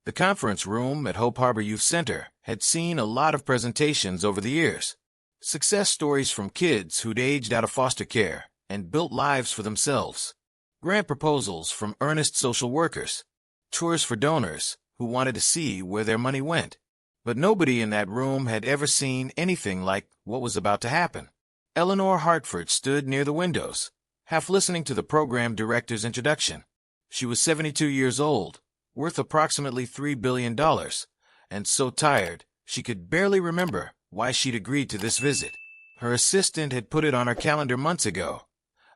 The conference room at Hope Harbor Youth Center had seen a lot of presentations over the years. Success stories from kids who'd aged out of foster care and built lives for themselves. Grant proposals from earnest social workers. Tours for donors who wanted to see where their money went. But nobody in that room had ever seen anything like what was about to happen. Eleanor Hartford stood near the windows, half listening to the program director's introduction. She was 72 years old, worth approximately $3 billion, and so tired she could barely remember why she'd agreed to this visit. Her assistant had put it on her calendar months ago,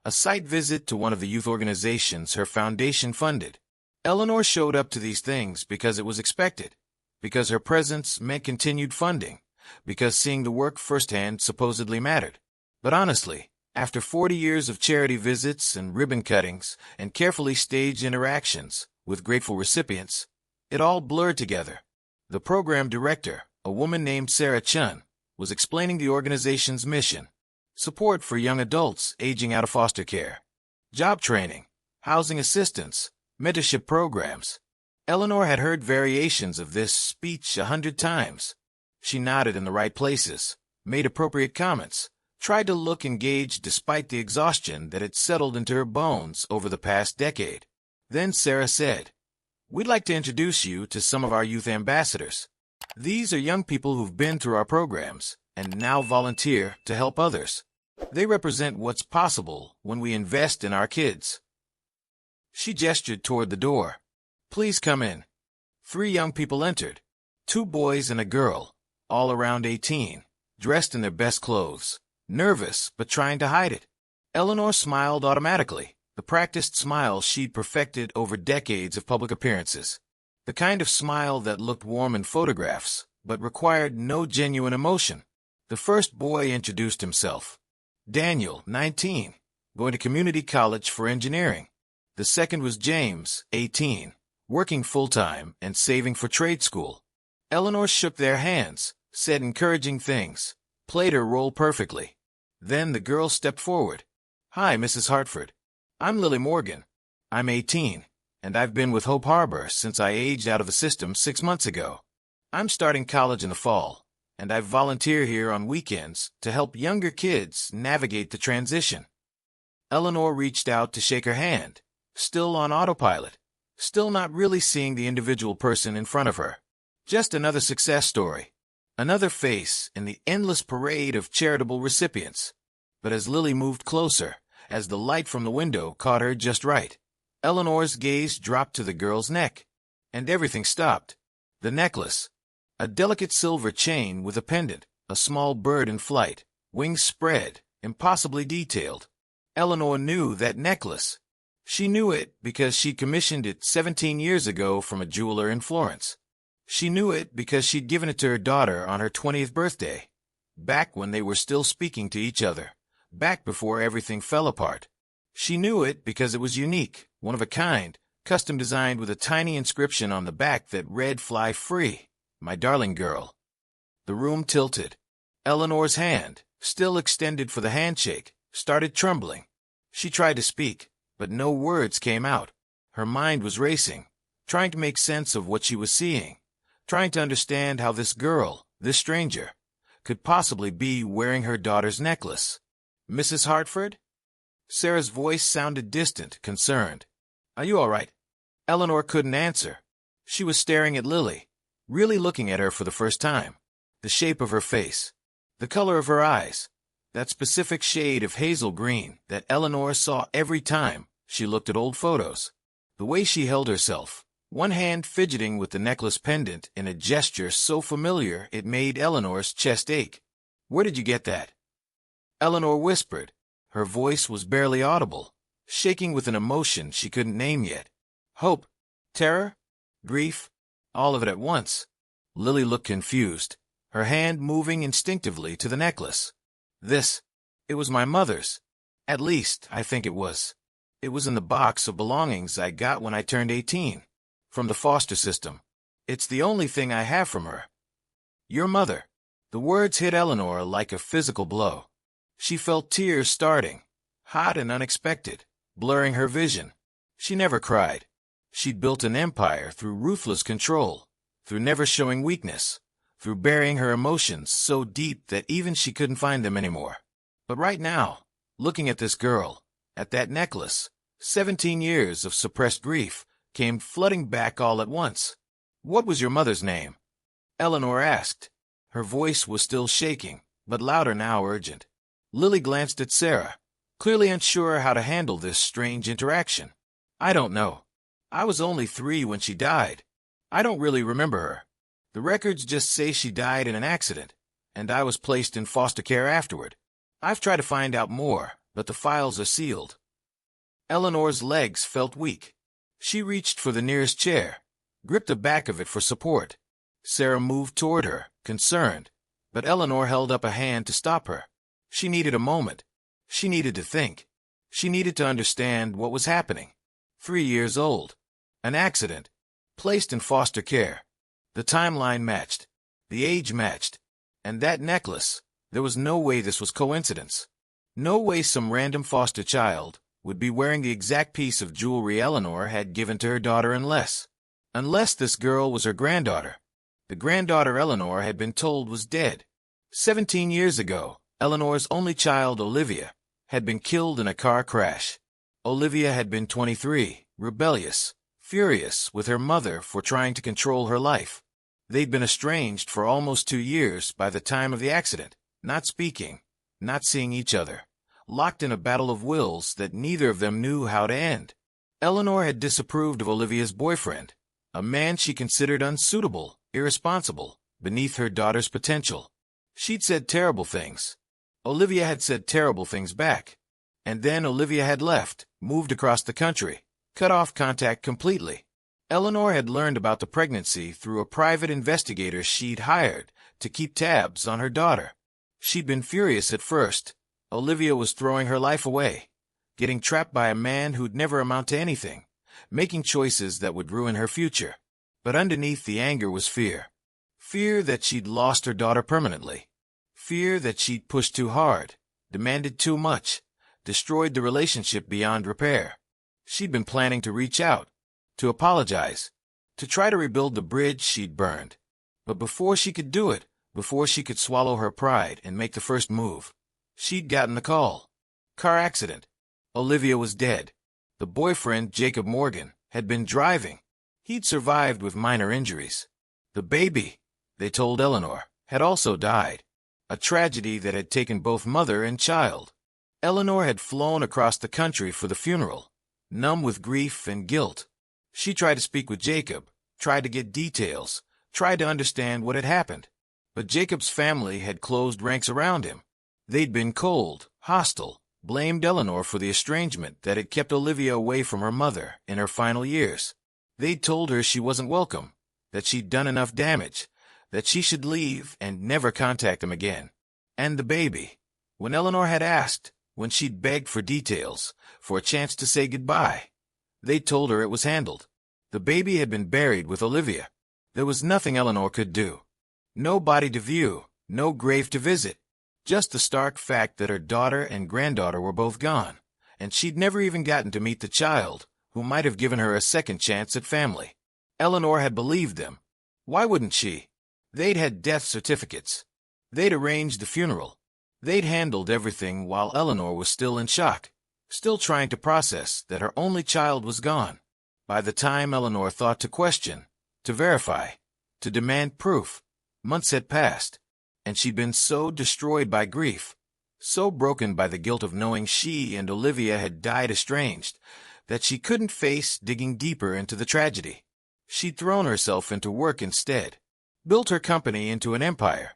a site visit to one of the youth organizations her foundation funded. Eleanor showed up to these things because it was expected, because her presence meant continued funding, because seeing the work firsthand supposedly mattered. But honestly, after 40 years of charity visits and ribbon cuttings and carefully staged interactions with grateful recipients, it all blurred together. The program director, a woman named Sarah Chun, was explaining the organization's mission: support for young adults aging out of foster care, job training, housing assistance, mentorship programs. Eleanor had heard variations of this speech 100 times. She nodded in the right places, made appropriate comments, tried to look engaged despite the exhaustion that had settled into her bones over the past decade. Then Sarah said, "We'd like to introduce you to some of our youth ambassadors. These are young people who've been through our programs and now volunteer to help others. They represent what's possible when we invest in our kids." She gestured toward the door. "Please come in." 3 young people entered, 2 boys and a girl, all around 18, dressed in their best clothes, nervous but trying to hide it. Eleanor smiled automatically, the practiced smile she'd perfected over decades of public appearances. The kind of smile that looked warm in photographs, but required no genuine emotion. The first boy introduced himself. Daniel, 19, going to community college for engineering. The second was James, 18, working full-time and saving for trade school. Eleanor shook their hands, said encouraging things, played her role perfectly. Then the girl stepped forward. "Hi, Mrs. Hartford. I'm Lily Morgan. I'm 18, and I've been with Hope Harbor since I aged out of the system 6 months ago. I'm starting college in the fall, and I volunteer here on weekends to help younger kids navigate the transition." Eleanor reached out to shake her hand, still on autopilot, still not really seeing the individual person in front of her. Just another success story, another face in the endless parade of charitable recipients. But as Lily moved closer, as the light from the window caught her just right, Eleanor's gaze dropped to the girl's neck, and everything stopped. The necklace, a delicate silver chain with a pendant, a small bird in flight, wings spread, impossibly detailed. Eleanor knew that necklace. She knew it because she commissioned it 17 years ago from a jeweler in Florence. She knew it because she'd given it to her daughter on her 20th birthday, back when they were still speaking to each other, back before everything fell apart. She knew it because it was unique, one of a kind, custom designed with a tiny inscription on the back that read "Fly Free, my darling girl." The room tilted. Eleanor's hand, still extended for the handshake, started trembling. She tried to speak, but no words came out. Her mind was racing, trying to make sense of what she was seeing, trying to understand how this girl, this stranger, could possibly be wearing her daughter's necklace. "Mrs. Hartford?" Sarah's voice sounded distant, concerned. "Are you all right?" Eleanor couldn't answer. She was staring at Lily, really looking at her for the first time. The shape of her face, the color of her eyes, that specific shade of hazel green that Eleanor saw every time she looked at old photos. The way she held herself, one hand fidgeting with the necklace pendant in a gesture so familiar it made Eleanor's chest ache. "Where did you get that?" Eleanor whispered. Her voice was barely audible, shaking with an emotion she couldn't name yet. Hope, terror, grief, all of it at once. Lily looked confused, her hand moving instinctively to the necklace. It was my mother's. At least, I think it was. It was in the box of belongings I got when I turned 18, from the foster system. It's the only thing I have from her. Your mother. The words hit Eleanor like a physical blow. She felt tears starting, hot and unexpected, blurring her vision. She never cried. She'd built an empire through ruthless control, through never showing weakness, through burying her emotions so deep that even she couldn't find them anymore. But right now, looking at this girl, at that necklace, 17 years of suppressed grief came flooding back all at once. "What was your mother's name?" Eleanor asked. Her voice was still shaking, but louder now, urgent. Lily glanced at Sarah, clearly unsure how to handle this strange interaction. "I don't know. I was only 3 when she died. I don't really remember her. The records just say she died in an accident, and I was placed in foster care afterward. I've tried to find out more, but the files are sealed." Eleanor's legs felt weak. She reached for the nearest chair, gripped the back of it for support. Sarah moved toward her, concerned, but Eleanor held up a hand to stop her. She needed a moment. She needed to think. She needed to understand what was happening. 3 years old. An accident. Placed in foster care. The timeline matched. The age matched. And that necklace. There was no way this was coincidence. No way some random foster child would be wearing the exact piece of jewelry Eleanor had given to her daughter unless this girl was her granddaughter. The granddaughter Eleanor had been told was dead. 17 years ago, Eleanor's only child, Olivia, had been killed in a car crash. Olivia had been 23, rebellious, furious with her mother for trying to control her life. They'd been estranged for almost 2 years by the time of the accident, not speaking, not seeing each other, locked in a battle of wills that neither of them knew how to end. Eleanor had disapproved of Olivia's boyfriend, a man she considered unsuitable, irresponsible, beneath her daughter's potential. She'd said terrible things. Olivia had said terrible things back. And then Olivia had left, moved across the country, cut off contact completely. Eleanor had learned about the pregnancy through a private investigator she'd hired to keep tabs on her daughter. She'd been furious at first. Olivia was throwing her life away, getting trapped by a man who'd never amount to anything, making choices that would ruin her future. But underneath the anger was fear. Fear that she'd lost her daughter permanently. Fear that she'd pushed too hard, demanded too much, destroyed the relationship beyond repair. She'd been planning to reach out, to apologize, to try to rebuild the bridge she'd burned. But before she could do it, before she could swallow her pride and make the first move, she'd gotten the call. Car accident. Olivia was dead. The boyfriend, Jacob Morgan, had been driving. He'd survived with minor injuries. The baby, they told Eleanor, had also died. A tragedy that had taken both mother and child. Eleanor had flown across the country for the funeral, numb with grief and guilt. She tried to speak with Jacob, tried to get details, tried to understand what had happened. But Jacob's family had closed ranks around him. They'd been cold, hostile, blamed Eleanor for the estrangement that had kept Olivia away from her mother in her final years. They'd told her she wasn't welcome, that she'd done enough damage, that she should leave and never contact him again. And the baby. When Eleanor had asked, when she'd begged for details, for a chance to say goodbye, they told her it was handled. The baby had been buried with Olivia. There was nothing Eleanor could do. No body to view, no grave to visit. Just the stark fact that her daughter and granddaughter were both gone, and she'd never even gotten to meet the child who might have given her a second chance at family. Eleanor had believed them. Why wouldn't she? They'd had death certificates. They'd arranged the funeral. They'd handled everything while Eleanor was still in shock, still trying to process that her only child was gone. By the time Eleanor thought to question, to verify, to demand proof, months had passed, and she'd been so destroyed by grief, so broken by the guilt of knowing she and Olivia had died estranged, that she couldn't face digging deeper into the tragedy. She'd thrown herself into work instead, built her company into an empire,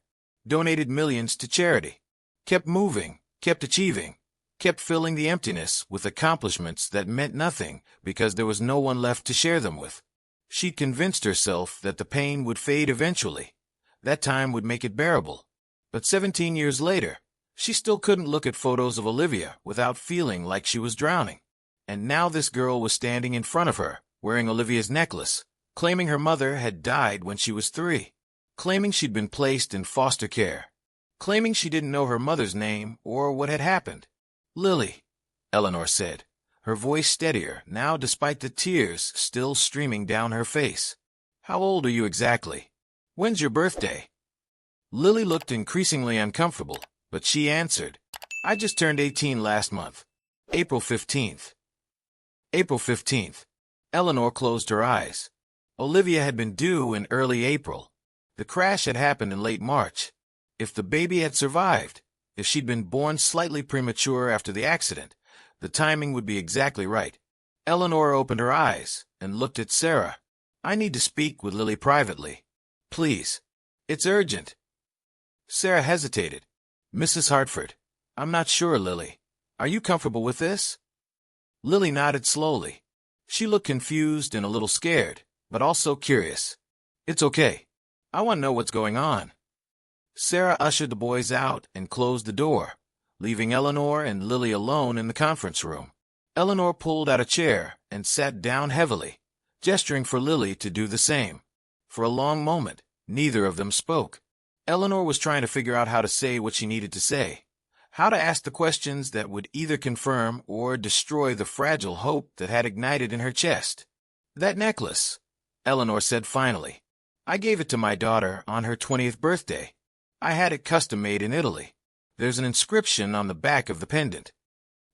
donated millions to charity, kept moving, kept achieving, kept filling the emptiness with accomplishments that meant nothing because there was no one left to share them with. She'd convinced herself that the pain would fade eventually. That time would make it bearable. But 17 years later, she still couldn't look at photos of Olivia without feeling like she was drowning. And now this girl was standing in front of her, wearing Olivia's necklace, claiming her mother had died when she was 3, claiming she'd been placed in foster care, claiming she didn't know her mother's name or what had happened. "Lily," Eleanor said, her voice steadier now despite the tears still streaming down her face. "How old are you exactly? When's your birthday?" Lily looked increasingly uncomfortable, but she answered, "I just turned 18 last month. April 15th. April 15th. Eleanor closed her eyes. Olivia had been due in early April. The crash had happened in late March. If the baby had survived, if she'd been born slightly premature after the accident, the timing would be exactly right. Eleanor opened her eyes and looked at Sarah. "I need to speak with Lily privately. Please. It's urgent." Sarah hesitated. "Mrs. Hartford, I'm not sure, Lily. Are you comfortable with this?" Lily nodded slowly. She looked confused and a little scared, but also curious. "It's okay. I want to know what's going on." Sarah ushered the boys out and closed the door, leaving Eleanor and Lily alone in the conference room. Eleanor pulled out a chair and sat down heavily, gesturing for Lily to do the same. For a long moment, neither of them spoke. Eleanor was trying to figure out how to say what she needed to say, how to ask the questions that would either confirm or destroy the fragile hope that had ignited in her chest. "That necklace," Eleanor said finally. "I gave it to my daughter on her 20th birthday. I had it custom-made in Italy. There's an inscription on the back of the pendant.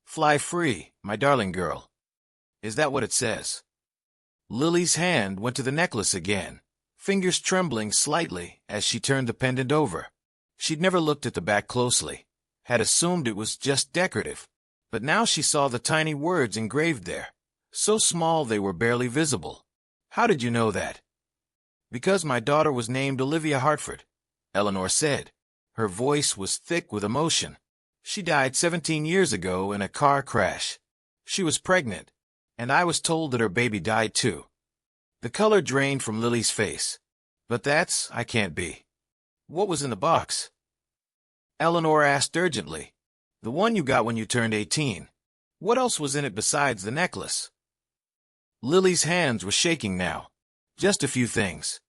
'Fly free, my darling girl.' Is that what it says?" Lily's hand went to the necklace again, fingers trembling slightly as she turned the pendant over. She'd never looked at the back closely, had assumed it was just decorative, but now she saw the tiny words engraved there, so small they were barely visible. "How did you know that?" "Because my daughter was named Olivia Hartford," Eleanor said. Her voice was thick with emotion. "She died 17 years ago in a car crash. She was pregnant, and I was told that her baby died too." The color drained from Lily's face. "But I can't be. What was in the box?" Eleanor asked urgently. "The one you got when you turned 18. What else was in it besides the necklace?" Lily's hands were shaking now. "Just a few things.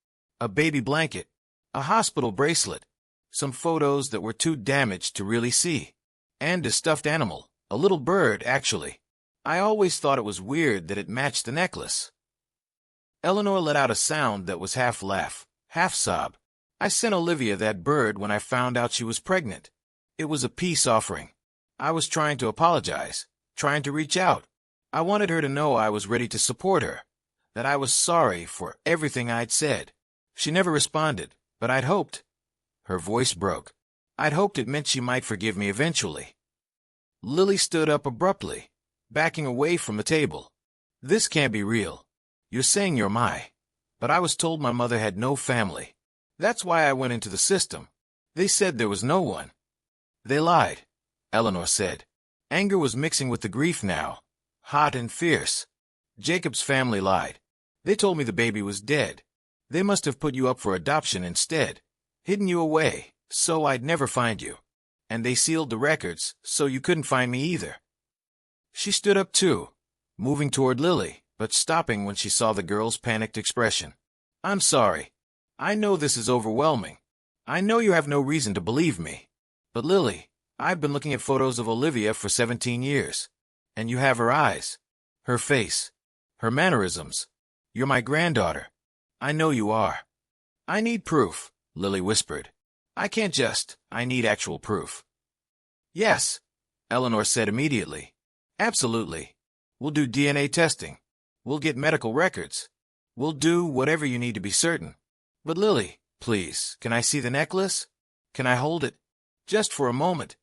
A baby blanket, a hospital bracelet, some photos that were too damaged to really see, and a stuffed animal, a little bird, actually. I always thought it was weird that it matched the necklace." Eleanor let out a sound that was half laugh, half sob. "I sent Olivia that bird when I found out she was pregnant. It was a peace offering. I was trying to apologize, trying to reach out. I wanted her to know I was ready to support her, that I was sorry for everything I'd said. She never responded, but I'd hoped." Her voice broke. "I'd hoped it meant she might forgive me eventually." Lily stood up abruptly, backing away from the table. "This can't be real. You're saying you're but I was told my mother had no family. That's why I went into the system. They said there was no one." "They lied," Eleanor said. Anger was mixing with the grief now, hot and fierce. "Jacob's family lied. They told me the baby was dead. They must have put you up for adoption instead, hidden you away, so I'd never find you. And they sealed the records, so you couldn't find me either." She stood up too, moving toward Lily, but stopping when she saw the girl's panicked expression. "I'm sorry. I know this is overwhelming. I know you have no reason to believe me. But Lily, I've been looking at photos of Olivia for 17 years. And you have her eyes, her face, her mannerisms. You're my granddaughter. I know you are." "I need proof," Lily whispered. "I can't I need actual proof." "Yes," Eleanor said immediately. "Absolutely. We'll do DNA testing. We'll get medical records. We'll do whatever you need to be certain. But Lily, please, can I see the necklace? Can I hold it? Just for a moment."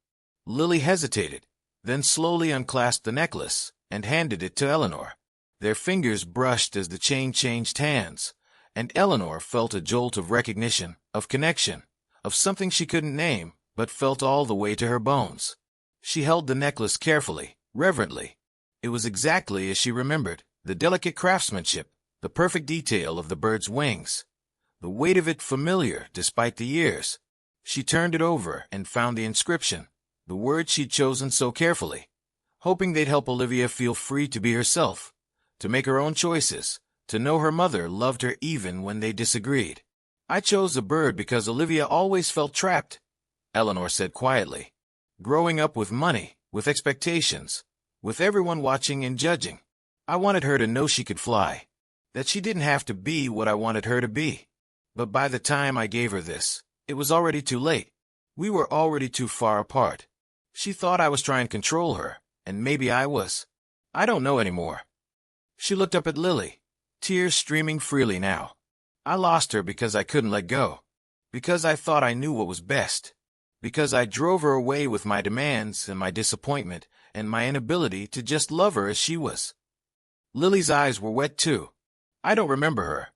Lily hesitated, then slowly unclasped the necklace and handed it to Eleanor. Their fingers brushed as the chain changed hands, and Eleanor felt a jolt of recognition, of connection, of something she couldn't name, but felt all the way to her bones. She held the necklace carefully, reverently. It was exactly as she remembered, the delicate craftsmanship, the perfect detail of the bird's wings. The weight of it familiar despite the years. She turned it over and found the inscription, the words she'd chosen so carefully, hoping they'd help Olivia feel free to be herself, to make her own choices, to know her mother loved her even when they disagreed. "I chose a bird because Olivia always felt trapped," Eleanor said quietly. "Growing up with money, with expectations, with everyone watching and judging. I wanted her to know she could fly, that she didn't have to be what I wanted her to be. But by the time I gave her this, it was already too late. We were already too far apart. She thought I was trying to control her, and maybe I was. I don't know anymore. She looked up at Lily, tears streaming freely now. I lost her because I couldn't let go. Because I thought I knew what was best. Because I drove her away with my demands and my disappointment and my inability to just love her as she was. Lily's eyes were wet too. I don't remember her.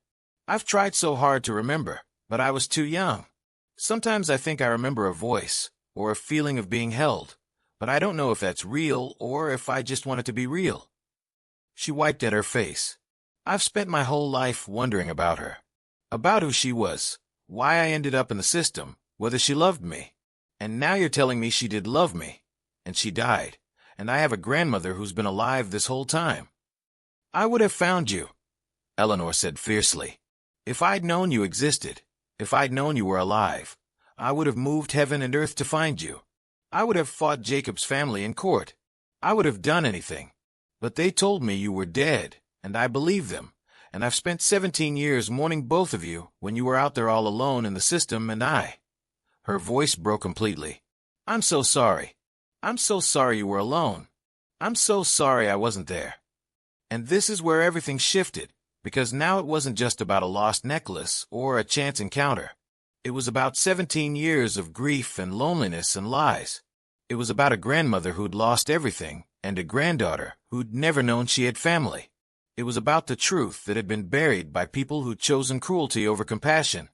I've tried so hard to remember, but I was too young. Sometimes I think I remember a voice, or a feeling of being held, but I don't know if that's real or if I just want it to be real. She wiped at her face. I've spent my whole life wondering about her. About who she was, why I ended up in the system, whether she loved me. And now you're telling me she did love me, and she died, and I have a grandmother who's been alive this whole time. I would have found you, Eleanor said fiercely. If I'd known you existed, if I'd known you were alive, I would have moved heaven and earth to find you. I would have fought Jacob's family in court. I would have done anything. But they told me you were dead, and I believed them, and I've spent 17 years mourning both of you when you were out there all alone in the system, and I... Her voice broke completely. I'm so sorry. I'm so sorry you were alone. I'm so sorry I wasn't there. And this is where everything shifted, because now it wasn't just about a lost necklace or a chance encounter. It was about 17 years of grief and loneliness and lies. It was about a grandmother who'd lost everything and a granddaughter who'd never known she had family. It was about the truth that had been buried by people who'd chosen cruelty over compassion,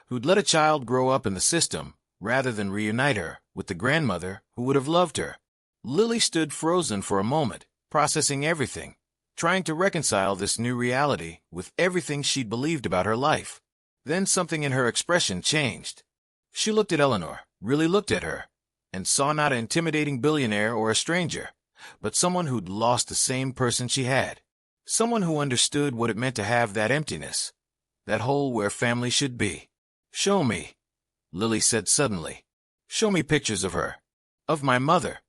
who'd let a child grow up in the system rather than reunite her with the grandmother who would have loved her. Lily stood frozen for a moment, processing everything, trying to reconcile this new reality with everything she'd believed about her life. Then something in her expression changed. She looked at Eleanor, really looked at her, and saw not an intimidating billionaire or a stranger, but someone who'd lost the same person she had. Someone who understood what it meant to have that emptiness, that hole where family should be. Show me, Lily said suddenly. Show me pictures of her. Of my mother.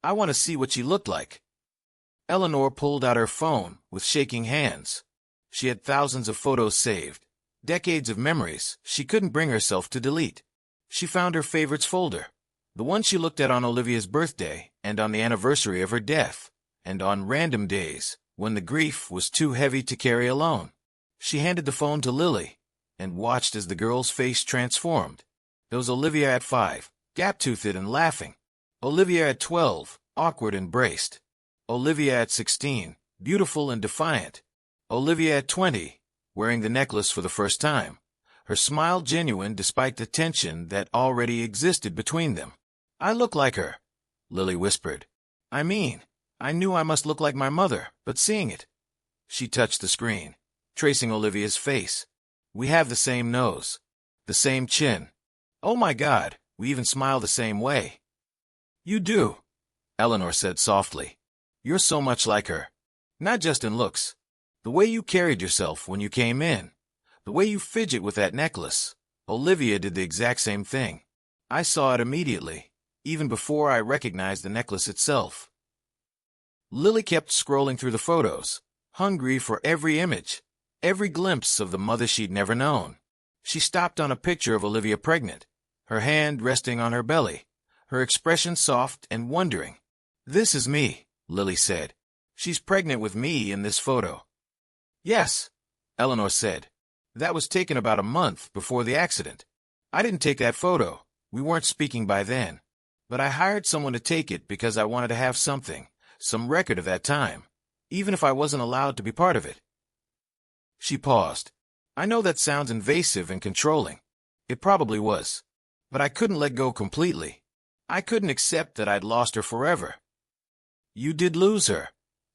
I want to see what she looked like. Eleanor pulled out her phone with shaking hands. She had thousands of photos saved, decades of memories she couldn't bring herself to delete. She found her favorites folder, the one she looked at on Olivia's birthday and on the anniversary of her death, and on random days when the grief was too heavy to carry alone. She handed the phone to Lily and watched as the girl's face transformed. There was Olivia at 5, gap-toothed and laughing. Olivia at 12, awkward and braced. Olivia at 16, beautiful and defiant. Olivia at 20, wearing the necklace for the first time, her smile genuine despite the tension that already existed between them. I look like her, Lily whispered. I mean, I knew I must look like my mother, but seeing it. She touched the screen, tracing Olivia's face. We have the same nose, the same chin. Oh my God, we even smile the same way. You do, Eleanor said softly. You're so much like her. Not just in looks. The way you carried yourself when you came in. The way you fidget with that necklace. Olivia did the exact same thing. I saw it immediately, even before I recognized the necklace itself. Lily kept scrolling through the photos, hungry for every image, every glimpse of the mother she'd never known. She stopped on a picture of Olivia pregnant, her hand resting on her belly, her expression soft and wondering. This is me, Lily said. She's pregnant with me in this photo. Yes, Eleanor said. That was taken about a month before the accident. I didn't take that photo. We weren't speaking by then. But I hired someone to take it because I wanted to have something, some record of that time, even if I wasn't allowed to be part of it. She paused. I know that sounds invasive and controlling. It probably was. But I couldn't let go completely. I couldn't accept that I'd lost her forever. You did lose her,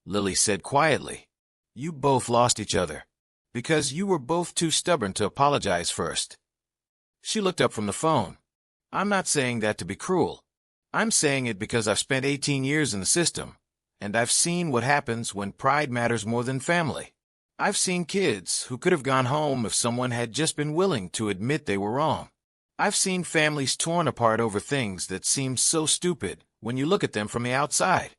Lily said quietly. You both lost each other. Because you were both too stubborn to apologize first. She looked up from the phone. I'm not saying that to be cruel. I'm saying it because I've spent 18 years in the system, and I've seen what happens when pride matters more than family. I've seen kids who could have gone home if someone had just been willing to admit they were wrong. I've seen families torn apart over things that seem so stupid when you look at them from the outside.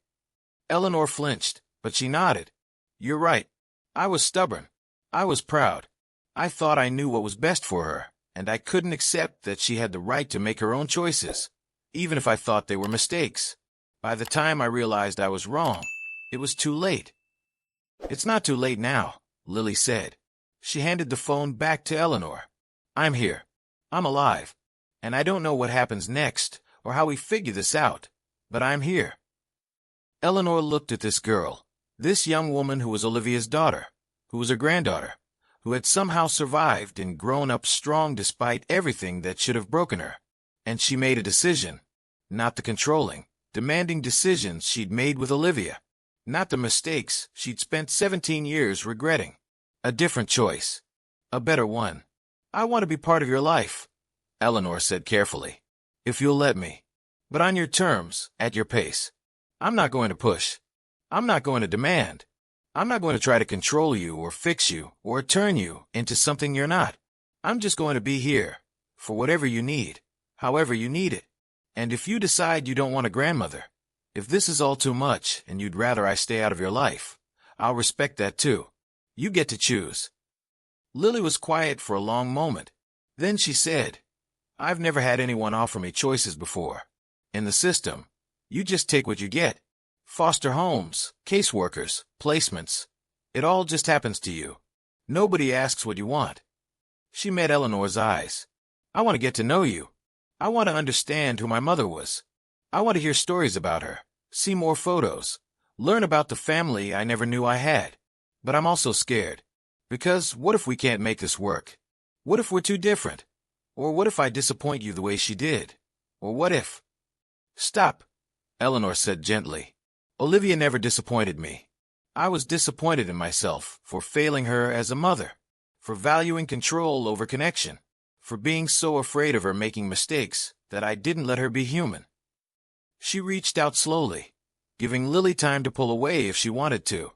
Eleanor flinched, but she nodded. You're right. I was stubborn. I was proud. I thought I knew what was best for her, and I couldn't accept that she had the right to make her own choices, even if I thought they were mistakes. By the time I realized I was wrong, it was too late. It's not too late now, Lily said. She handed the phone back to Eleanor. I'm here. I'm alive. And I don't know what happens next or how we figure this out, but I'm here. Eleanor looked at this girl, this young woman who was Olivia's daughter, who was her granddaughter, who had somehow survived and grown up strong despite everything that should have broken her. And she made a decision, not the controlling, demanding decisions she'd made with Olivia, not the mistakes she'd spent 17 years regretting. A different choice. A better one. I want to be part of your life, Eleanor said carefully. If you'll let me. But on your terms, at your pace. I'm not going to push. I'm not going to demand. I'm not going to try to control you or fix you or turn you into something you're not. I'm just going to be here for whatever you need, however you need it. And if you decide you don't want a grandmother, if this is all too much and you'd rather I stay out of your life, I'll respect that too. You get to choose. Lily was quiet for a long moment. Then she said, I've never had anyone offer me choices before. In the system, you just take what you get. Foster homes, caseworkers, placements. It all just happens to you. Nobody asks what you want. She met Eleanor's eyes. I want to get to know you. I want to understand who my mother was. I want to hear stories about her, see more photos, learn about the family I never knew I had. But I'm also scared. Because what if we can't make this work? What if we're too different? Or what if I disappoint you the way she did? Or what if... Stop, Eleanor said gently. Olivia never disappointed me. I was disappointed in myself for failing her as a mother, for valuing control over connection, for being so afraid of her making mistakes that I didn't let her be human. She reached out slowly, giving Lily time to pull away if she wanted to,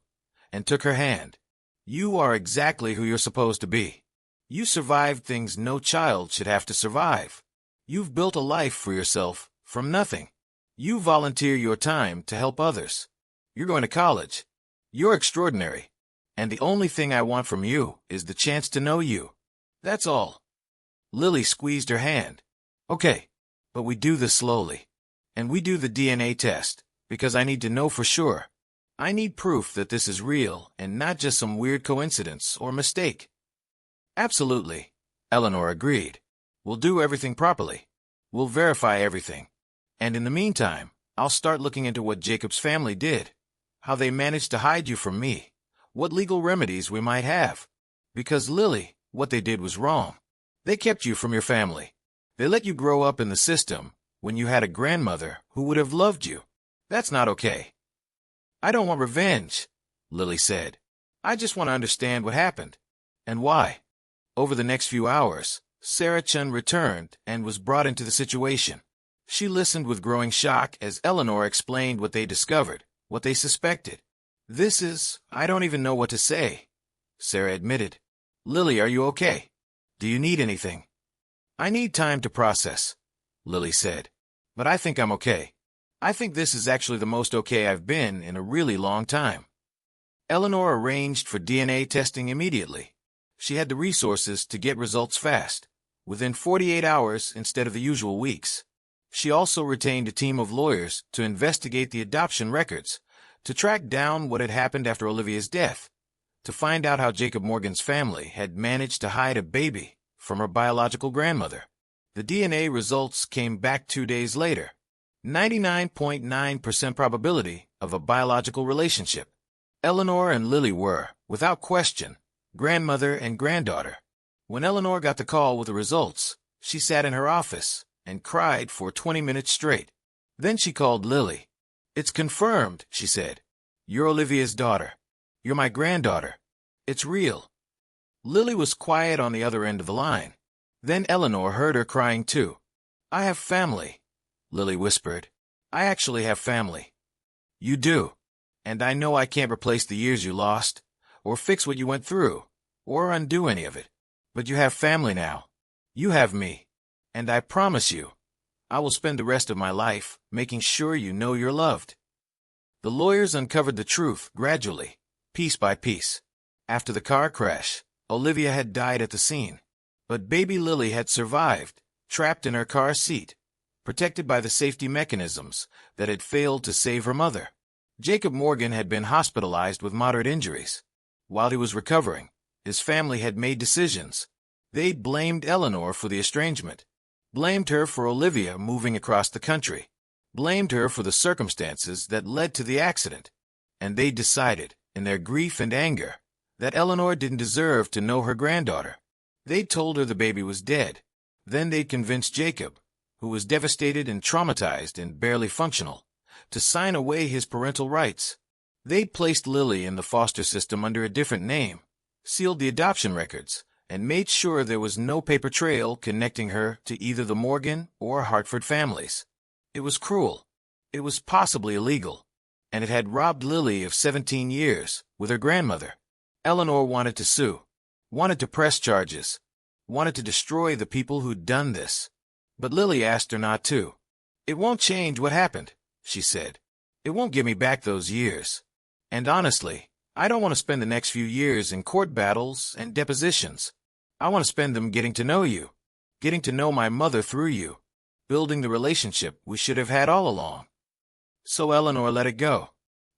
and took her hand. You are exactly who you're supposed to be. You survived things no child should have to survive. You've built a life for yourself from nothing. You volunteer your time to help others. You're going to college. You're extraordinary. And the only thing I want from you is the chance to know you. That's all. Lily squeezed her hand. Okay, but we do this slowly. And we do the DNA test, because I need to know for sure. I need proof that this is real and not just some weird coincidence or mistake. Absolutely, Eleanor agreed. We'll do everything properly. We'll verify everything. And in the meantime, I'll start looking into what Jacob's family did, how they managed to hide you from me, what legal remedies we might have. Because, Lily, what they did was wrong. They kept you from your family. They let you grow up in the system when you had a grandmother who would have loved you. That's not okay. I don't want revenge, Lily said. I just want to understand what happened. And why. Over the next few hours, Sarah Chun returned and was brought into the situation. She listened with growing shock as Eleanor explained what they discovered, what they suspected. I don't even know what to say, Sarah admitted. Lily, are you okay? Do you need anything? I need time to process, Lily said. But I think I'm okay. I think this is actually the most okay I've been in a really long time. Eleanor arranged for DNA testing immediately. She had the resources to get results fast, within 48 hours instead of the usual weeks. She also retained a team of lawyers to investigate the adoption records, to track down what had happened after Olivia's death, to find out how Jacob Morgan's family had managed to hide a baby from her biological grandmother. The DNA results came back 2 days later. 99.9% probability of a biological relationship. Eleanor and Lily were, without question, grandmother and granddaughter. When Eleanor got the call with the results, she sat in her office and cried for 20 minutes straight. Then she called Lily. It's confirmed, she said. You're Olivia's daughter. You're my granddaughter. It's real. Lily was quiet on the other end of the line. Then Eleanor heard her crying too. I have family, Lily whispered. I actually have family. You do. And I know I can't replace the years you lost, or fix what you went through, or undo any of it. But you have family now. You have me. And I promise you, I will spend the rest of my life making sure you know you're loved. The lawyers uncovered the truth gradually, piece by piece. After the car crash, Olivia had died at the scene. But baby Lily had survived, trapped in her car seat, protected by the safety mechanisms that had failed to save her mother. Jacob Morgan had been hospitalized with moderate injuries. While he was recovering, his family had made decisions. They blamed Eleanor for the estrangement, blamed her for Olivia moving across the country, blamed her for the circumstances that led to the accident. And they decided, in their grief and anger, that Eleanor didn't deserve to know her granddaughter. They'd told her the baby was dead. Then they'd convinced Jacob, who was devastated and traumatized and barely functional, to sign away his parental rights. They'd placed Lily in the foster system under a different name, sealed the adoption records, and made sure there was no paper trail connecting her to either the Morgan or Hartford families. It was cruel. It was possibly illegal. And it had robbed Lily of 17 years with her grandmother. Eleanor wanted to sue, wanted to press charges, wanted to destroy the people who'd done this. But Lily asked her not to. "It won't change what happened," she said. "It won't give me back those years. And honestly, I don't want to spend the next few years in court battles and depositions. I want to spend them getting to know you, getting to know my mother through you, building the relationship we should have had all along." So Eleanor let it go.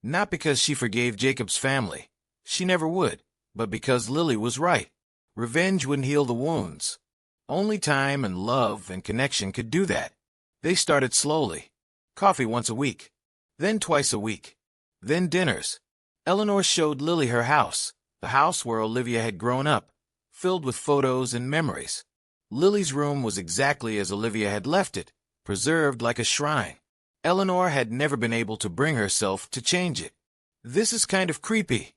Not because she forgave Jacob's family. She never would, but because Lily was right. Revenge wouldn't heal the wounds. Only time and love and connection could do that. They started slowly. Coffee once a week, then twice a week, then dinners. Eleanor showed Lily her house, the house where Olivia had grown up, filled with photos and memories. Lily's room was exactly as Olivia had left it, preserved like a shrine. Eleanor had never been able to bring herself to change it. "This is kind of creepy,"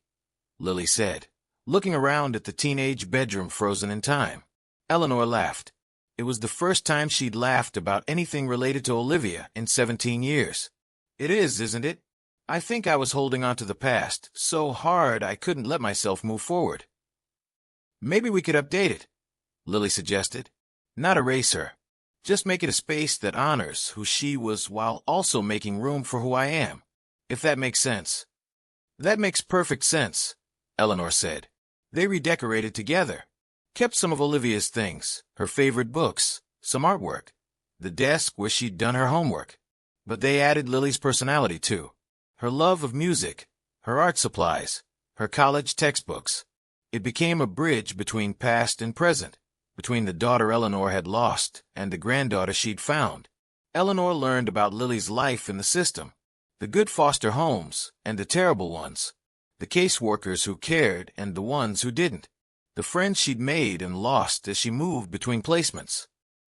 Lily said, looking around at the teenage bedroom frozen in time. Eleanor laughed. It was the first time she'd laughed about anything related to Olivia in 17 years. "It is, isn't it? I think I was holding on to the past so hard I couldn't let myself move forward." "Maybe we could update it," Lily suggested. "Not erase her. Just make it a space that honors who she was while also making room for who I am, if that makes sense." "That makes perfect sense," Eleanor said. They redecorated together, kept some of Olivia's things, her favorite books, some artwork, the desk where she'd done her homework. But they added Lily's personality too, her love of music, her art supplies, her college textbooks. It became a bridge between past and present, between the daughter Eleanor had lost and the granddaughter she'd found. Eleanor learned about Lily's life in the system, the good foster homes and the terrible ones, the caseworkers who cared and the ones who didn't, the friends she'd made and lost as she moved between placements,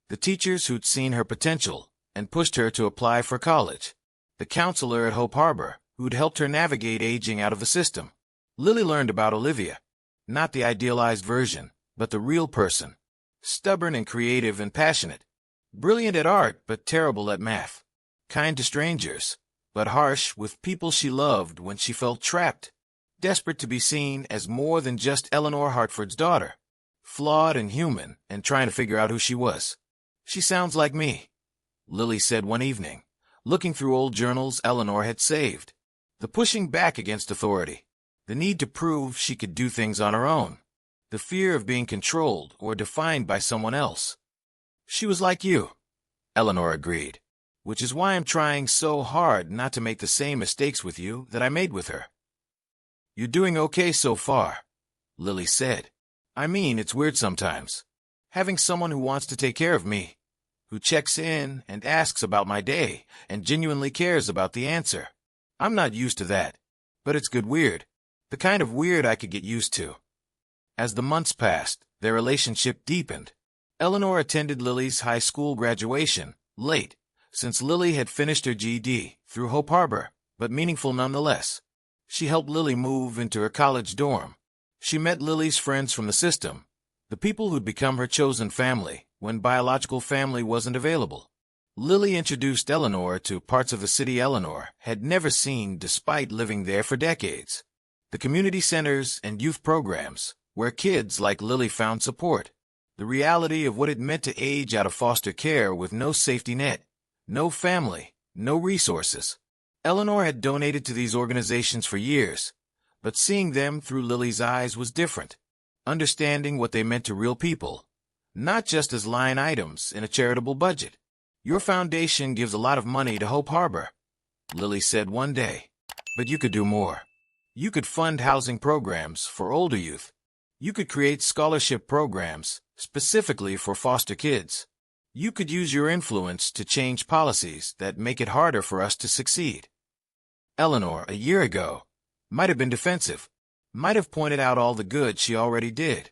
the teachers who'd seen her potential and pushed her to apply for college, the counselor at Hope Harbor who'd helped her navigate aging out of the system. Lily learned about Olivia, not the idealized version, but the real person, stubborn and creative and passionate, brilliant at art but terrible at math, kind to strangers, but harsh with people she loved when she felt trapped, desperate to be seen as more than just Eleanor Hartford's daughter, flawed and human and trying to figure out who she was. "She sounds like me," Lily said one evening, looking through old journals Eleanor had saved. The pushing back against authority, the need to prove she could do things on her own, the fear of being controlled or defined by someone else. "She was like you," Eleanor agreed, "which is why I'm trying so hard not to make the same mistakes with you that I made with her." "You're doing okay so far," Lily said. "I mean, it's weird sometimes, having someone who wants to take care of me, who checks in and asks about my day and genuinely cares about the answer. I'm not used to that, but it's good weird, the kind of weird I could get used to." As the months passed, their relationship deepened. Eleanor attended Lily's high school graduation, late, since Lily had finished her GED through Hope Harbor, but meaningful nonetheless. She helped Lily move into her college dorm. She met Lily's friends from the system, the people who'd become her chosen family when biological family wasn't available. Lily introduced Eleanor to parts of the city Eleanor had never seen despite living there for decades. The community centers and youth programs, where kids like Lily found support. The reality of what it meant to age out of foster care with no safety net, no family, no resources. Eleanor had donated to these organizations for years, but seeing them through Lily's eyes was different, understanding what they meant to real people, not just as line items in a charitable budget. "Your foundation gives a lot of money to Hope Harbor," Lily said one day, "but you could do more. You could fund housing programs for older youth. You could create scholarship programs specifically for foster kids. You could use your influence to change policies that make it harder for us to succeed." Eleanor, a year ago, might have been defensive, might have pointed out all the good she already did,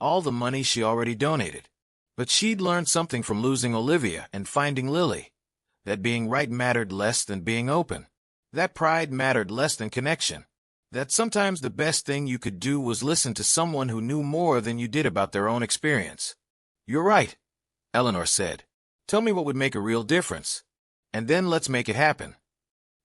all the money she already donated. But she'd learned something from losing Olivia and finding Lily, that being right mattered less than being open, that pride mattered less than connection, that sometimes the best thing you could do was listen to someone who knew more than you did about their own experience. "You're right," Eleanor said. "Tell me what would make a real difference, and then let's make it happen."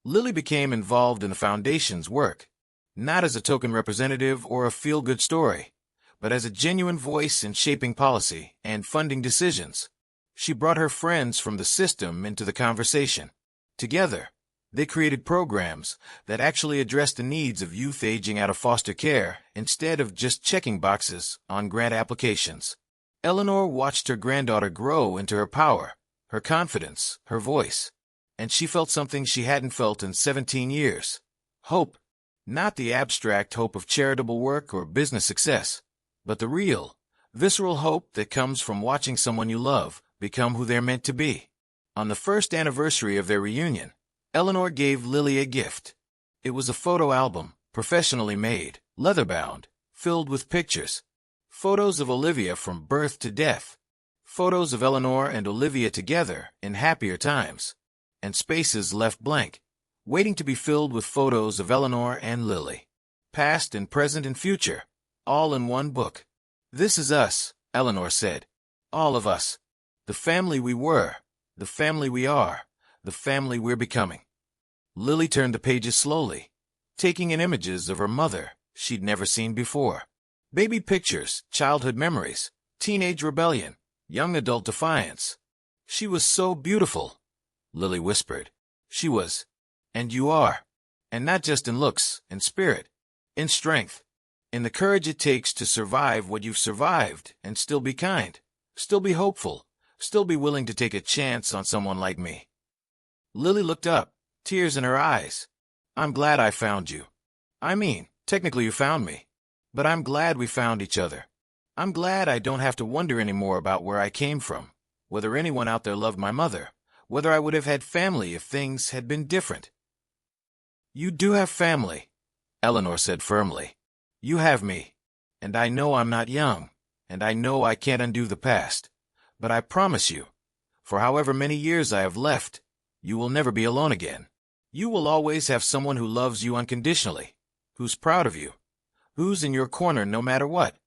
Lily became involved in the foundation's work, not as a token representative or a feel-good story, but as a genuine voice in shaping policy and funding decisions. She brought her friends from the system into the conversation. Together, they created programs that actually addressed the needs of youth aging out of foster care instead of just checking boxes on grant applications. Eleanor watched her granddaughter grow into her power, her confidence, her voice, and she felt something she hadn't felt in 17 years. Hope. Not the abstract hope of charitable work or business success, but the real, visceral hope that comes from watching someone you love become who they're meant to be. On the first anniversary of their reunion, Eleanor gave Lily a gift. It was a photo album, professionally made, leather-bound, filled with pictures. Photos of Olivia from birth to death. Photos of Eleanor and Olivia together in happier times. And spaces left blank, waiting to be filled with photos of Eleanor and Lily. Past and present and future, all in one book. "This is us," Eleanor said. "All of us. The family we were, the family we are, the family we're becoming." Lily turned the pages slowly, taking in images of her mother she'd never seen before. Baby pictures, childhood memories, teenage rebellion, young adult defiance. "She was so beautiful," Lily whispered. "She was. And you are. And not just in looks, in spirit, in strength, in the courage it takes to survive what you've survived and still be kind, still be hopeful, still be willing to take a chance on someone like me." Lily looked up, tears in her eyes. "I'm glad I found you. I mean, technically you found me, but I'm glad we found each other. I'm glad I don't have to wonder anymore about where I came from, whether anyone out there loved my mother, whether I would have had family if things had been different." "You do have family," Eleanor said firmly. "You have me, and I know I'm not young, and I know I can't undo the past, but I promise you, for however many years I have left, you will never be alone again. You will always have someone who loves you unconditionally, who's proud of you, who's in your corner no matter what."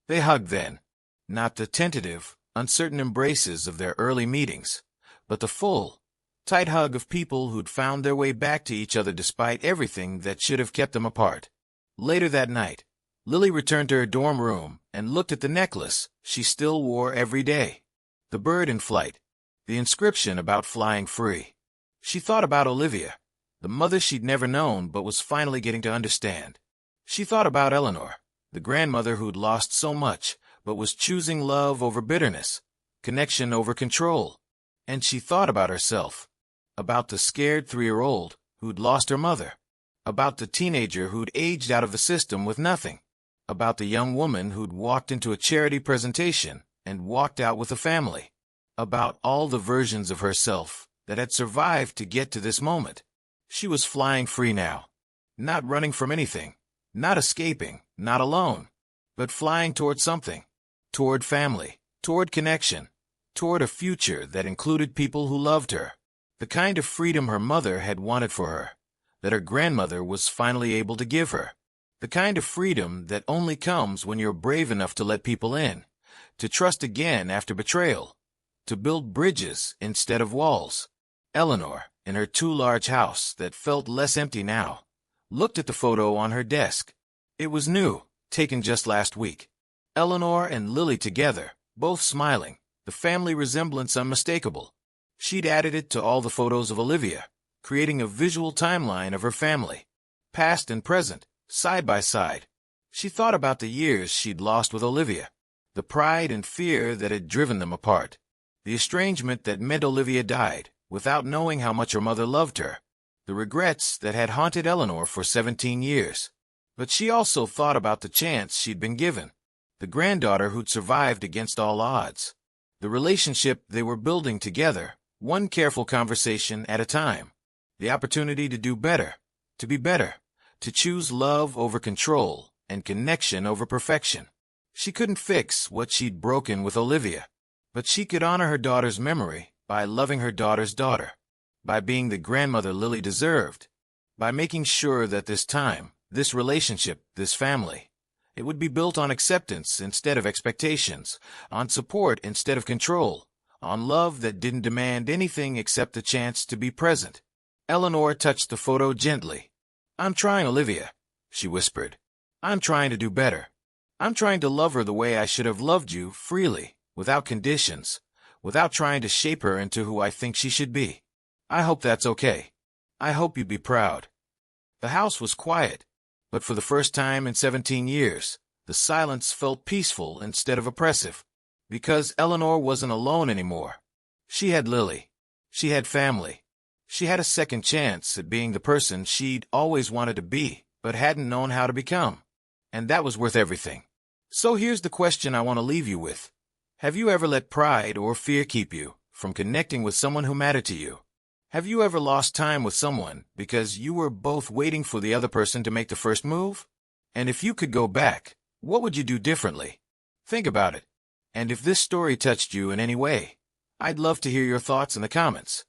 They hugged then, not the tentative, uncertain embraces of their early meetings, but the full, tight hug of people who'd found their way back to each other despite everything that should have kept them apart. Later that night, Lily returned to her dorm room and looked at the necklace she still wore every day. The bird in flight, the inscription about flying free. She thought about Olivia, the mother she'd never known but was finally getting to understand. She thought about Eleanor, the grandmother who'd lost so much but was choosing love over bitterness, connection over control. And she thought about herself, about the scared 3-year-old who'd lost her mother, about the teenager who'd aged out of the system with nothing, about the young woman who'd walked into a charity presentation and walked out with a family, about all the versions of herself that had survived to get to this moment. She was flying free now, not running from anything, not escaping, not alone, but flying toward something, toward family, toward connection, toward a future that included people who loved her, the kind of freedom her mother had wanted for her, that her grandmother was finally able to give her, the kind of freedom that only comes when you're brave enough to let people in, to trust again after betrayal, to build bridges instead of walls. Eleanor, in her too-large house that felt less empty now, looked at the photo on her desk. It was new, taken just last week. Eleanor and Lily together, both smiling, the family resemblance unmistakable. She'd added it to all the photos of Olivia, creating a visual timeline of her family, past and present, side by side. She thought about the years she'd lost with Olivia, the pride and fear that had driven them apart, the estrangement that meant Olivia died without knowing how much her mother loved her, the regrets that had haunted Eleanor for 17 years. But she also thought about the chance she'd been given, the granddaughter who'd survived against all odds, the relationship they were building together, one careful conversation at a time, the opportunity to do better, to be better, to choose love over control and connection over perfection. She couldn't fix what she'd broken with Olivia, but she could honor her daughter's memory by loving her daughter's daughter, by being the grandmother Lily deserved, by making sure that this time, this relationship, this family, it would be built on acceptance instead of expectations, on support instead of control, on love that didn't demand anything except the chance to be present. Eleanor touched the photo gently. "I'm trying, Olivia," she whispered. "I'm trying to do better. I'm trying to love her the way I should have loved you, freely, without conditions, without trying to shape her into who I think she should be. I hope that's okay. I hope you'd be proud." The house was quiet, but for the first time in 17 years, the silence felt peaceful instead of oppressive, because Eleanor wasn't alone anymore. She had Lily. She had family. She had a second chance at being the person she'd always wanted to be, but hadn't known how to become. And that was worth everything. So here's the question I want to leave you with. Have you ever let pride or fear keep you from connecting with someone who mattered to you? Have you ever lost time with someone because you were both waiting for the other person to make the first move? And if you could go back, what would you do differently? Think about it. And if this story touched you in any way, I'd love to hear your thoughts in the comments.